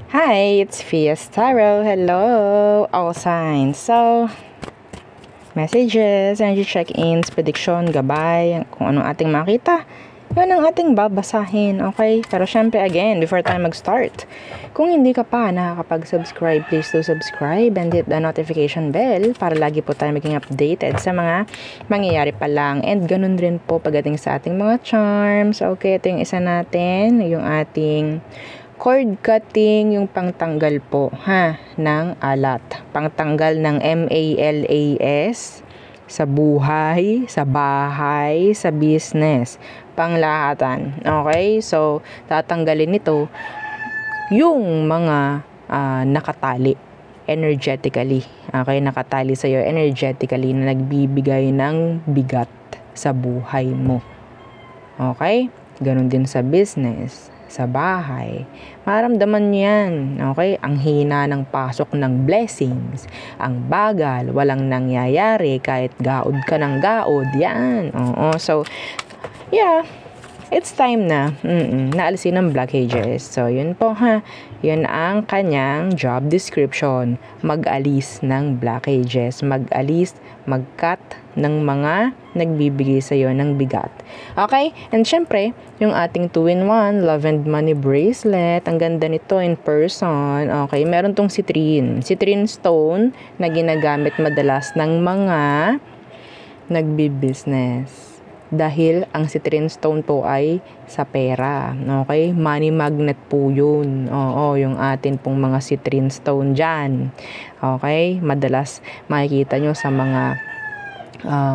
Hi, it's Fias Tarot. Hello, all signs. So, messages, energy check-ins, prediction, gabay, kung anong ating makita, yun ang ating babasahin, okay? Pero syempre, again, before tayo mag-start, kung hindi ka pa nakakapag-subscribe, please do subscribe and hit the notification bell para lagi po tayo maging updated sa mga mangyayari pa lang. And ganun rin po pagdating sa ating mga charms. Okay, ito yung isa natin, yung ating cord cutting, yung pangtanggal po ng alat, pangtanggal ng MALAS sa buhay, sa bahay, sa business, panglahatan. Okay, so tatanggalin nito yung mga nakatali energetically. Okay, nakatali sa iyo energetically na nagbibigay ng bigat sa buhay mo. Okay, ganun din sa business, sa bahay, maramdaman nyo yan, okay? Ang hina ng pasok ng blessings, ang bagal, walang nangyayari, kahit gaod ka ng gaod, yan, oo, so, yeah, it's time na, naalisin ng blockages, so, yun po yun ang kanyang job description, mag-alis ng blockages, mag-cut ng mga nagbibigay sa iyo ng bigat. Okay? And syempre, yung ating 2-in-1 Love and Money Bracelet, ang ganda nito in person. Okay? Meron tong citrine stone na ginagamit madalas ng mga nagbi-business. Dahil ang citrine stone po ay sa pera. Okay? Money magnet po yun. Oo, yung atin pong mga citrine stone dyan. Okay? Madalas makikita nyo sa mga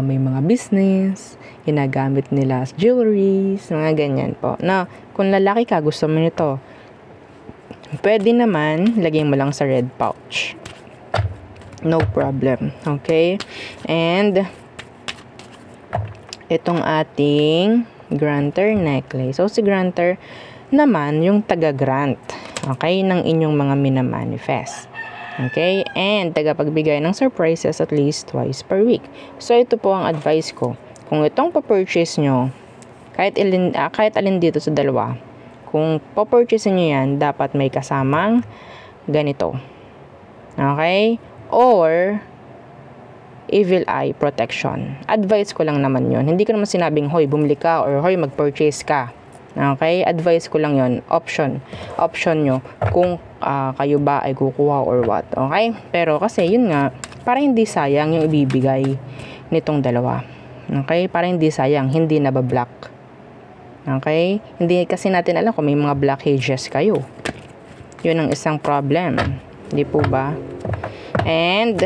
may mga business, ginagamit nila as jewelries, mga ganyan po. Now, kung lalaki ka, gusto mo nito, pwede naman, lagyan mo lang sa red pouch. No problem. Okay? And, itong ating granter necklace. So, si granter naman, yung taga-grant, okay, ng inyong mga minamanifest. Okay? And tagapagbigay ng surprises at least twice per week. So, ito po ang advice ko. Kung itong pa-purchase nyo, kahit alin dito sa dalawa, kung pa-purchase nyo yan, dapat may kasamang ganito. Okay? Or, evil eye protection. Advice ko lang naman yon. Hindi ko naman sinabing, hoy, bumili ka or hoy, mag-purchase ka. Okay? Advice ko lang yon. Option nyo kung kayo ba ay kukuha or what. Okay? Pero kasi yun nga, para hindi sayang yung ibibigay nitong dalawa. Okay? Para hindi sayang, hindi nabablock. Okay? Hindi kasi natin alam kung may mga blockages kayo. Yun ang isang problem. Hindi po ba? And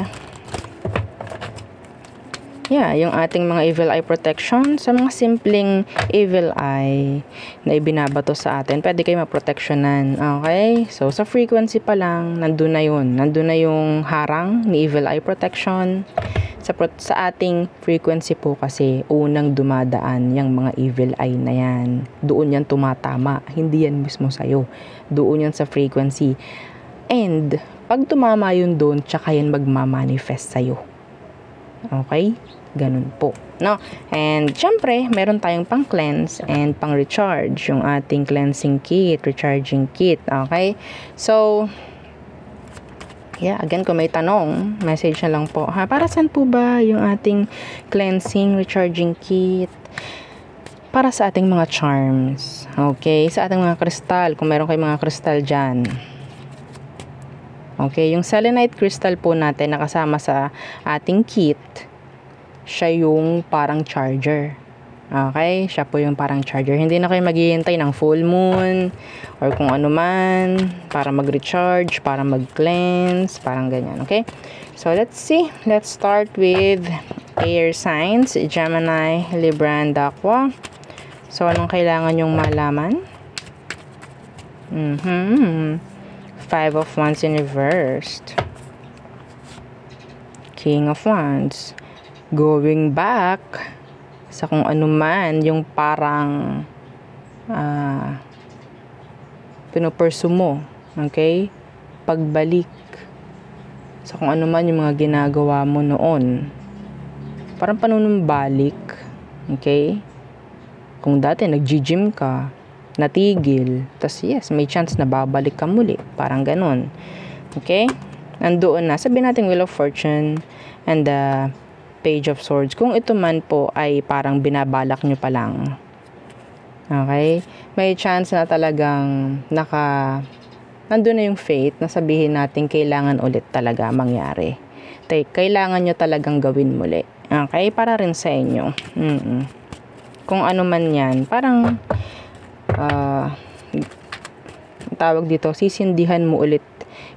yeah, yung ating mga evil eye protection, sa mga simpleng evil eye na ibinabato sa atin, pwede kayo maproteksyonan. Okay? So, sa frequency pa lang, nandun na yun. Nandun na yung harang ni evil eye protection. Sa ating frequency po kasi, unang dumadaan yung mga evil eye na yan. Doon yan tumatama. Hindi yan mismo sa'yo. Doon yan sa frequency. And, pag tumama yun doon, tsaka yan magmamanifest sa'yo. Okay? Ganun po. No? And, syempre, meron tayong pang-cleanse and pang-recharge. Yung ating cleansing kit, recharging kit. Okay? So, yeah, again, kung may tanong, message na lang po. Para saan po ba yung ating cleansing, recharging kit? Para sa ating mga charms. Okay? Sa ating mga kristal. Kung meron kayong mga kristal dyan. Okay, yung selenite crystal po natin nakasama sa ating kit, siya yung parang charger. Okay, siya po yung parang charger. Hindi na kayo maghihintay ng full moon or kung ano man para mag-recharge, para mag-cleanse, parang ganyan. Okay, so let's see. Let's start with air signs, Gemini, Libra, and Aqua. So, anong kailangan yung malaman? 5 of Wands in reversed. King of Wands. Going back sa kung ano man yung parang pinupursue mo. Okay? Pagbalik sa kung ano man yung mga ginagawa mo noon. Parang panunumbalik. Okay? Kung dati nag-gym ka, natigil. Tapos yes, may chance na babalik ka muli. Parang ganun. Okay? Nandoon na. Sabihin natin Wheel of Fortune and the Page of Swords. Kung ito man po ay parang binabalak nyo pa lang. Okay? May chance na talagang nandun na yung fate na sabihin natin kailangan ulit talaga mangyari. Kailangan nyo talagang gawin muli. Okay? Para rin sa inyo. Kung ano man yan, parang tawag dito, sisindihan mo ulit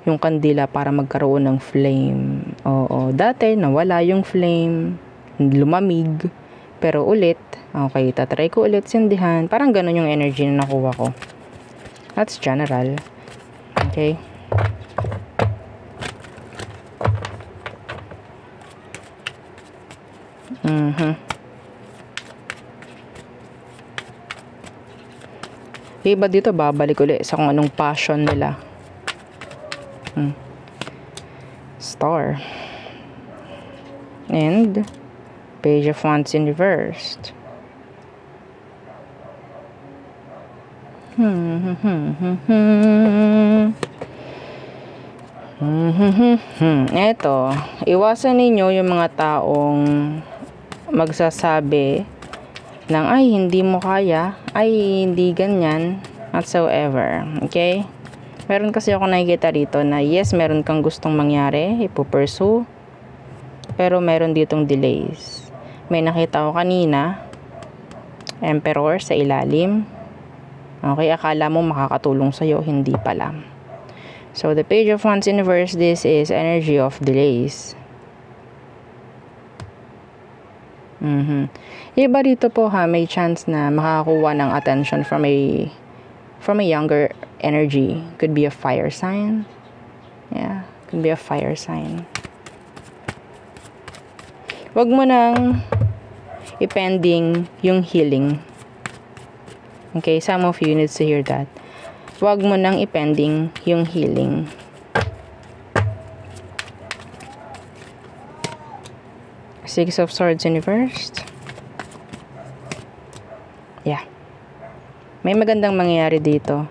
yung kandila para magkaroon ng flame. Oo, dati nawala yung flame, lumamig, pero ulit, okay, tatry ko ulit sindihan. Parang ganun yung energy na nakuha ko. That's general. Okay? Iba dito, babalik ulit sa kung anong passion nila. Star. And Page of Wands in reversed. Eto, iwasan ninyo yung mga taong magsasabi ng ay hindi mo kaya, ay hindi ganyan, whatsoever. Okay? Meron kasi ako nakikita rito na yes, meron kang gustong mangyari, ipupursue, pero meron ditong delays. May nakita ko kanina, Emperor sa ilalim. Okay, akala mo makakatulong sa'yo, hindi pala. So, the Page of Wands in reverse, this is energy of delays. Iba dito po ha, may chance na makakakuha ng attention from a younger energy. Could be a fire sign. Yeah, could be a fire sign. Wag mo nang i-pending yung healing. Okay, some of you needs to hear that. Wag mo nang i-pending yung healing. Six of Swords in reverse. Yeah. May magandang mangyayari dito.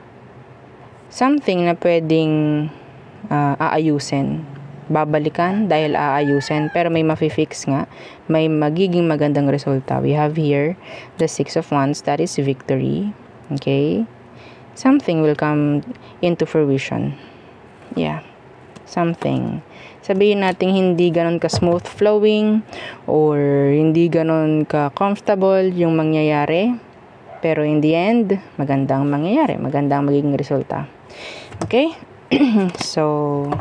Something na pwedeng aayusin. Babalikan dahil aayusin. Pero may mafi-fix nga. May magiging magandang resulta. We have here the Six of Wands. That is victory. Okay. Something will come into fruition. Yeah. Something. Sabihin natin hindi ganon ka smooth flowing or hindi ganon ka comfortable yung mangyayari, pero in the end magandang mangyayari, magandang magiging resulta. Okay? So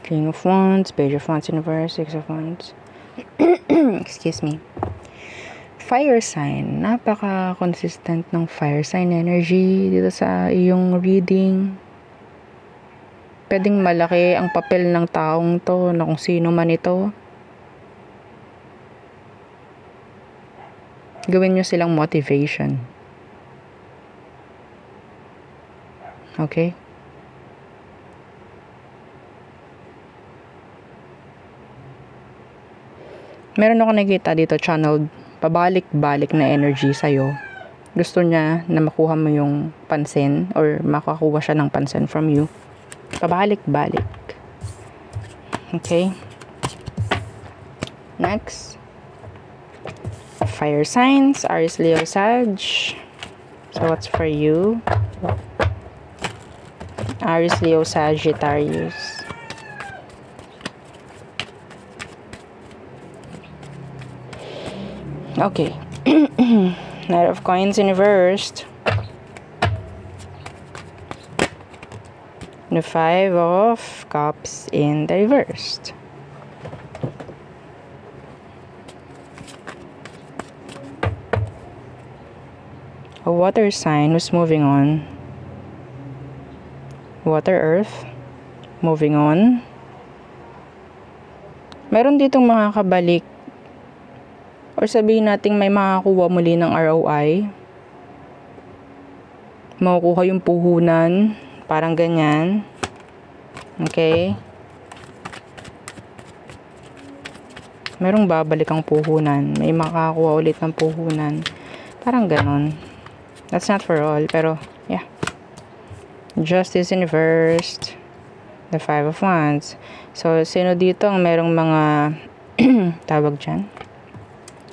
King of Wands, Page of Wands in reverse, Six of Wands. Excuse me. Fire sign. Napaka-consistent ng fire sign energy dito sa iyong reading. Pwedeng malaki ang papel ng taong to na kung sino man ito. Gawin nyo silang motivation. Okay? Meron ako nakikita dito channeled pabalik-balik na energy sa'yo. Gusto niya na makuha mo yung pansin or makakuha siya ng pansin from you. Pabalik-balik. Okay? Next. Fire signs. Aries, Leo, Sag. So, what's for you? Aries, Leo, Sagittarius. Okay. Knight of Coins in reversed. The Five of Cups in the reversed. A water sign who's moving on. Water, Earth. Moving on. Meron ditong mga kabalik or sabihin natin may makakuha muli ng ROI. Makukuha yung puhunan. Parang ganyan. Okay. Merong babalik ang puhunan. May makakuha ulit ng puhunan. Parang ganon. That's not for all. Pero, yeah. Justice inversed. The Five of Wands. So, sino dito ang merong mga tawag dyan?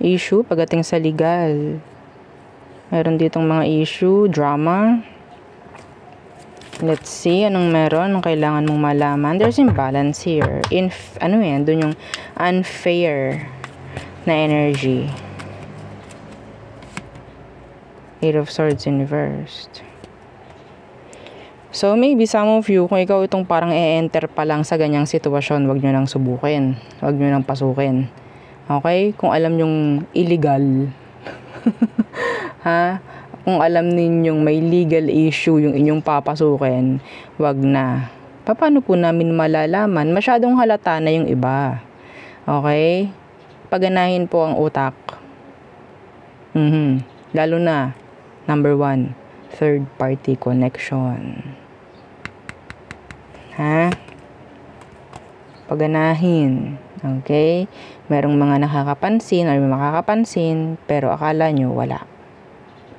Issue pagdating sa legal. Meron ditong mga issue, drama. Let's see, anong meron? Anong kailangan mong malaman? There's imbalance here. Ano yan? Doon yung unfair na energy. Eight of Swords inversed. So, maybe some of you, kung ikaw itong parang e-enter pa lang sa ganyang sitwasyon, wag nyo nang subukin. Wag nyo nang pasukin. Okay? Kung alam yung illegal. Ha? Kung alam ninyong may legal issue yung inyong papasukin, wag na. Paano po namin malalaman? Masyadong halata na yung iba. Okay? Paganahin po ang utak. Lalo na, number 1, third party connection. Ha? Paganahin. Okay? Merong mga nakakapansin or may makakapansin, pero akala nyo wala.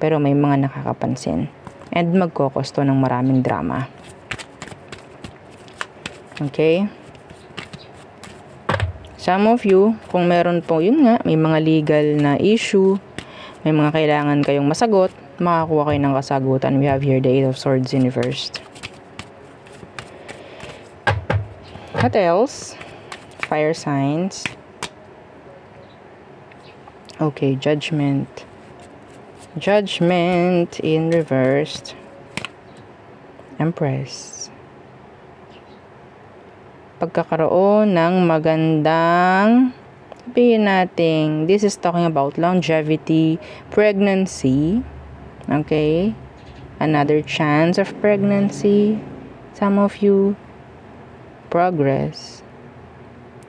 Pero may mga nakakapansin. And magkokosto ng maraming drama. Okay? Some of you, kung meron po, yun nga, may mga legal na issue, may mga kailangan kayong masagot, makakuha kayo ng kasagutan. We have here the Eight of Swords inversed. What else? Fire signs. Okay, Judgment. Judgment in reversed. Empress. Pagkakaroon ng magandang, sabihin natin, this is talking about longevity, pregnancy. Okay? Another chance of pregnancy. Some of you, progress,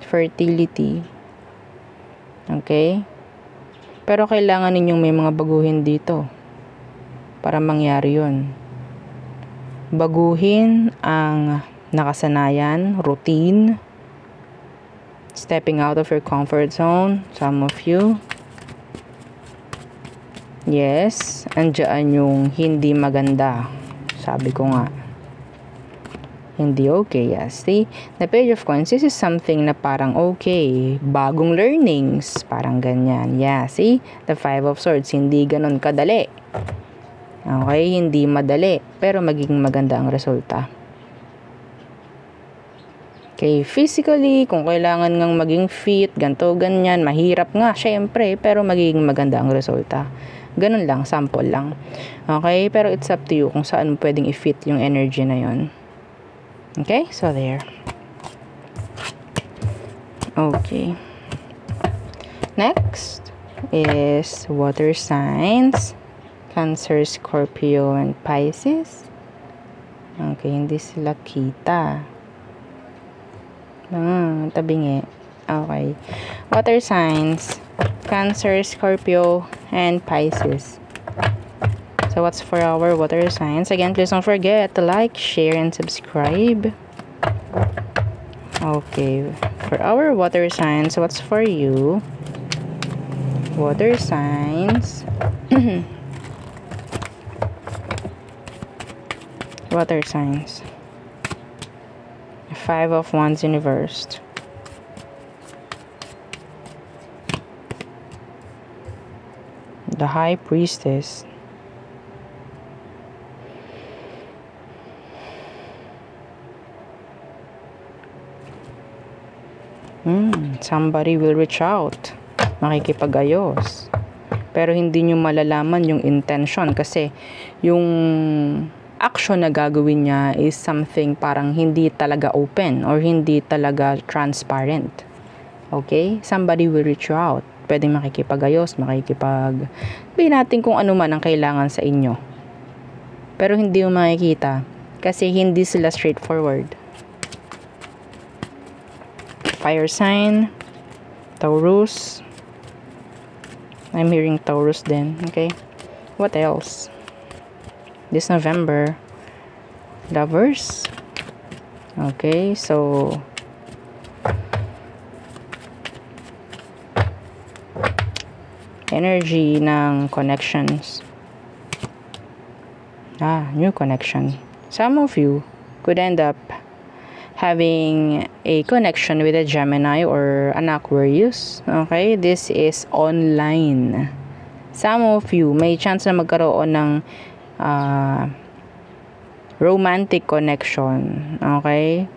fertility. Okay? Pero kailangan ninyong may mga baguhin dito para mangyari yun. Baguhin ang nakasanayan, routine, stepping out of your comfort zone. Some of you, yes, andyan yung hindi maganda. Sabi ko nga, hindi okay. Yes, see, the Page of Coins, this is something na parang okay, bagong learnings, parang ganyan. Yeah, see, the Five of Swords, hindi ganun kadali. Okay, hindi madali, pero magiging maganda ang resulta. Okay, physically, kung kailangan ngang maging fit, ganto, ganyan, mahirap nga, syempre, pero magiging maganda ang resulta. Ganun lang, sample lang. Okay, pero it's up to you kung saan pwedeng i-fit yung energy na yon. Okay, so there. Okay. Next is water signs. Cancer, Scorpio, and Pisces. Okay, hindi sila kita. Tabingi. Okay. Water signs. Cancer, Scorpio, and Pisces. So, what's for our water signs? Again, please don't forget to like, share, and subscribe. Okay. For our water signs, what's for you? Water signs. Water signs. Five of Wands inversed. The High Priestess. Somebody will reach out. Makikipag-ayos. Pero hindi nyo malalaman yung intention kasi yung action na gagawin niya is something parang hindi talaga open or hindi talaga transparent. Okay? Somebody will reach you out. Pwedeng makikipag-ayos, sabihin natin kung ano man ang kailangan sa inyo. Pero hindi mo makikita kasi hindi sila straightforward. Fire sign, Taurus. I'm hearing Taurus then. Okay? What else? This November, Lovers. Okay, so energy ng connections. New connection. Some of you could end up having a connection with a Gemini or an Aquarius. Okay? This is online. Some of you may chance na magkaroon ng romantic connection. Okay?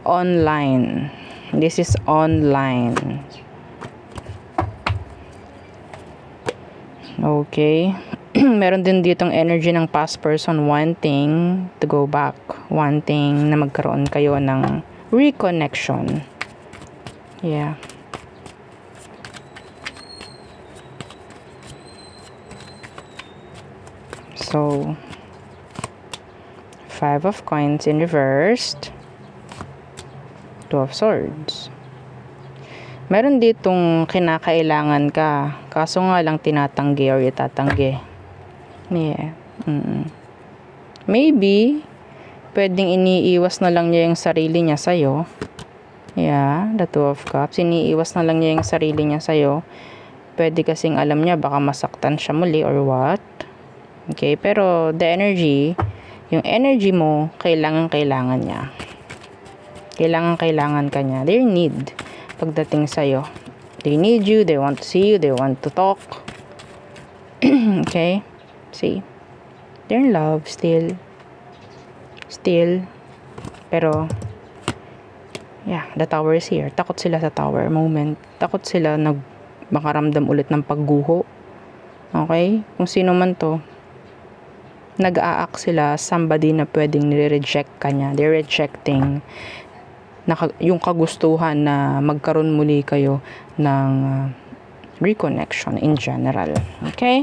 Online. This is online. Okay? Meron din ditong energy ng past person wanting to go back. Wanting na magkaroon kayo ng reconnection. Yeah. So, 5 of coins in reversed. 2 of swords. Meron ditong kinakailangan ka. Kaso nga lang tinatanggi or itatanggi. Yeah. Maybe, pwedeng iniiwas na lang niya yung sarili niya sa'yo. Yeah, the 2 of cups. Iniiwas na lang niya yung sarili niya sa'yo. Pwede kasing alam niya baka masaktan siya muli or what. Okay, pero the energy, yung energy mo, kailangan niya. Kailangan ka niya. They need pagdating sa'yo. They need you, they want to see you, they want to talk. Okay? See? They're in love still. Pero, yeah, the tower is here. Takot sila sa tower moment. Takot sila makaramdam ulit ng pagguho. Okay? Kung sino man to, nag-a-act sila somebody na pwedeng nire-reject ka niya. They're rejecting yung kagustuhan na magkaroon muli kayo ng reconnection in general. Okay?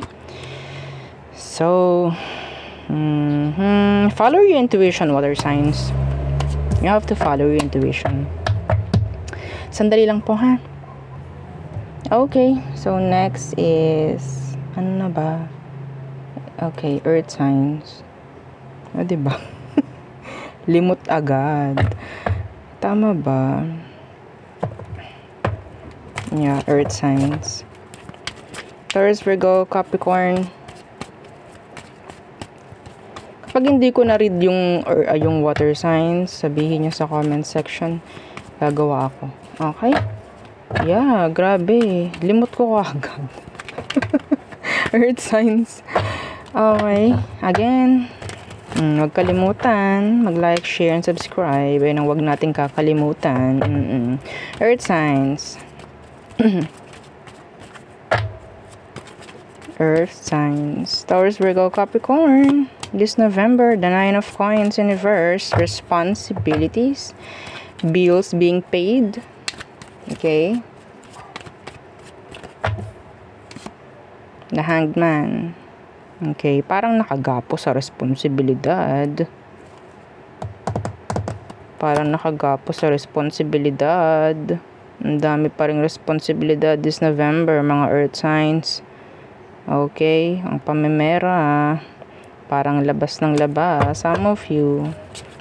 So, follow your intuition, water signs. You have to follow your intuition. Sandali lang po, ha? Okay, so next is, ano na ba? Okay, earth signs. Diba? Limot agad. Tama ba? Yeah, earth signs. Taurus, Virgo, Capricorn. Kapag hindi ko na-read yung water signs, sabihin nyo sa comment section. Gagawa ako. Okay? Yeah, grabe. Limot ko agad. Earth signs. Okay. Again, huwag kalimutan. Mag-like, share, and subscribe. Ayun ang huwag natin kakalimutan. Earth signs. Earth signs. Taurus, Virgo, Capricorn. This November, the 9 of coins in reverse. Responsibilities. Bills being paid. Okay. The Hanged Man. Okay. Parang nakagapo sa responsibilidad. Ang dami pa ring responsibilidad this November, mga earth signs. Okay. Ang pamimera. Parang labas ng labas. Some of you,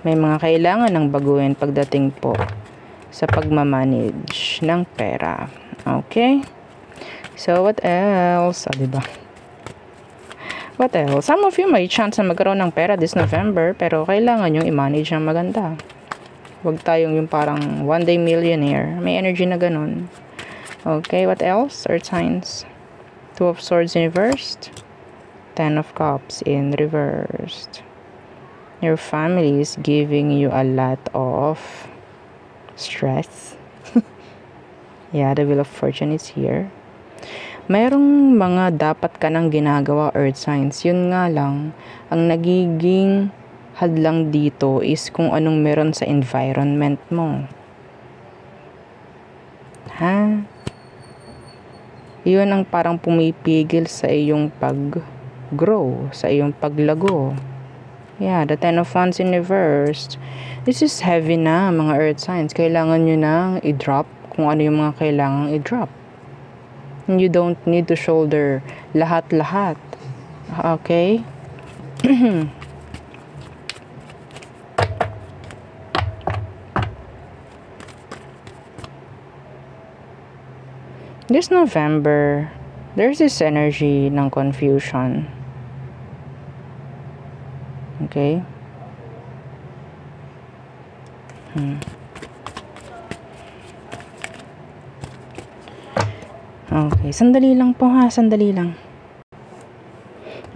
may mga kailangan ng baguhin pagdating po sa pagmamanage ng pera. Okay? So, what else? Diba? What else? Some of you may chance na magkaroon ng pera this November, pero kailangan yung i-manage ng maganda. Huwag tayong yung parang one day millionaire. May energy na ganun. Okay, what else? Earth signs. 2 of swords in reversed. 10 of cups in reversed. Your family is giving you a lot of stress. Yeah, the Wheel of Fortune is here. Merong mga dapat ka nang ginagawa, earth signs. Yun nga lang, ang nagiging hadlang dito is kung anong meron sa environment mo. Ha? Yun ang parang pumipigil sa iyong pag-grow, sa iyong paglago. Yeah, the 10 of Wands in reverse. This is heavy na, mga earth signs. Kailangan nyo nang i-drop kung ano yung mga kailangang i-drop. You don't need to shoulder lahat-lahat. Okay? This November, There's this energy ng confusion. Okay? Okay, sandali lang po ha, sandali lang.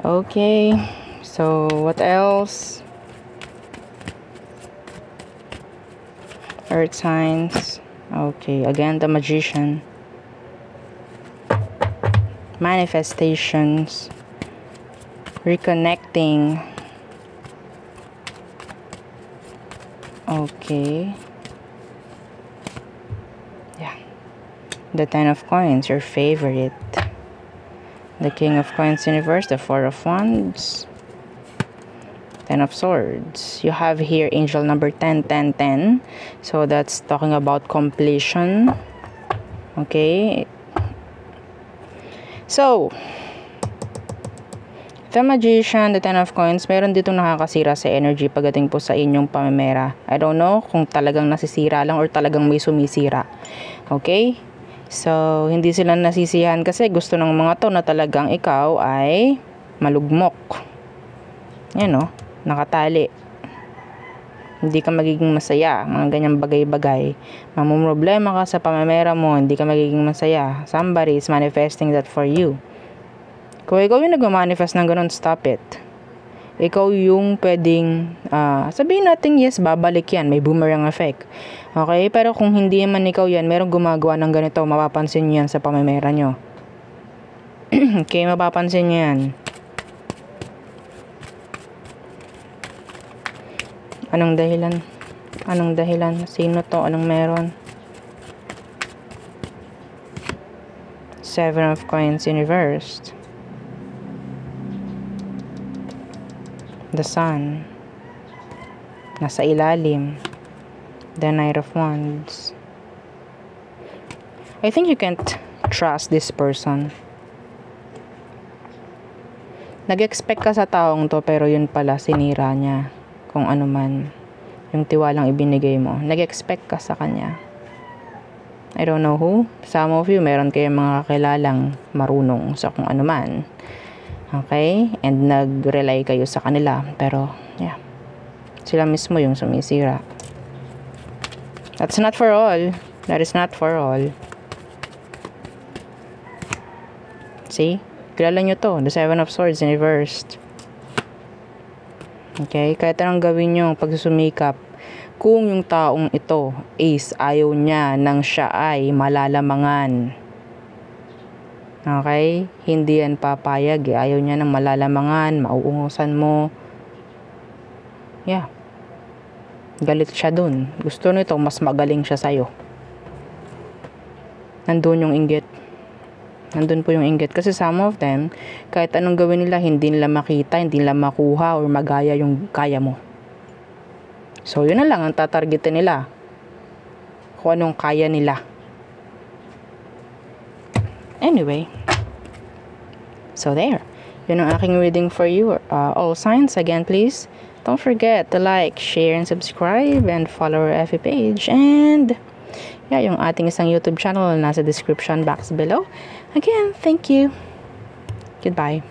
Okay, so what else? Earth signs. Okay, again, the Magician. Manifestations. Reconnecting. Okay. Yeah. The Ten of Coins, your favorite. The King of Coins Universe, the Four of Wands. Ten of Swords. You have here angel number 10, 10, 10. So that's talking about completion. Okay. So, the Magician, the Ten of Coins, meron dito nakakasira sa energy pagdating po sa inyong pamimera. I don't know kung talagang nasisira lang or talagang may sumisira. Okay? So, hindi sila nasisiyahan kasi gusto ng mga to na talagang ikaw ay malugmok. Yan o. Nakatali. Hindi ka magiging masaya. Mga ganyang bagay-bagay. Mamumroblema ka sa pamamera mo. Hindi ka magiging masaya. Somebody is manifesting that for you. Kung ikaw yung nag-manifest ng ganun, stop it. Ikaw yung pwedeng, sabihin natin yes, babalik yan. May boomerang effect. Okay? Pero kung hindi man ikaw yan, merong gumagawa ng ganito, mapapansin nyo yan sa pamamera nyo. Okay, mapapansin nyo yan. Anong dahilan? Anong dahilan? Sino to? Anong meron? Seven of Coins Reversed. The Sun. Nasa ilalim. The Knight of Wands. I think you can't trust this person. Nag-expect ka sa taong to pero yun pala sinira niya. Kung ano man yung tiwalang ibinigay mo. Nag-expect ka sa kanya. I don't know who. Some of you, meron kayong mga kakilalang marunong sa kung ano man. Okay? And nag-rely kayo sa kanila. Pero, yeah. Sila mismo yung sumisira. That's not for all. That is not for all. See? Kilala nyo to. The Seven of Swords in reversed. Okay? Kahit anong gawin nyo pagsusumikap, kung yung taong ito is ayaw niya nang siya ay malalamangan. Okay? Hindi yan papayag. Ayaw niya nang malalamangan, mauungusan mo. Yeah. Galit siya dun. Gusto nito, mas magaling siya sa'yo. Nandun yung inggit. Nandun po yung inggit. Kasi some of them, kahit anong gawin nila, hindi nila makita, hindi nila makuha or magaya yung kaya mo. So, yun na lang ang tatargetin nila. Kung anong kaya nila. Anyway. So, there. Yun ang aking reading for you. All signs, again, please. Don't forget to like, share, and subscribe. And follow our FB page. And yeah, yung ating isang YouTube channel nasa description box below. Again, thank you. Goodbye.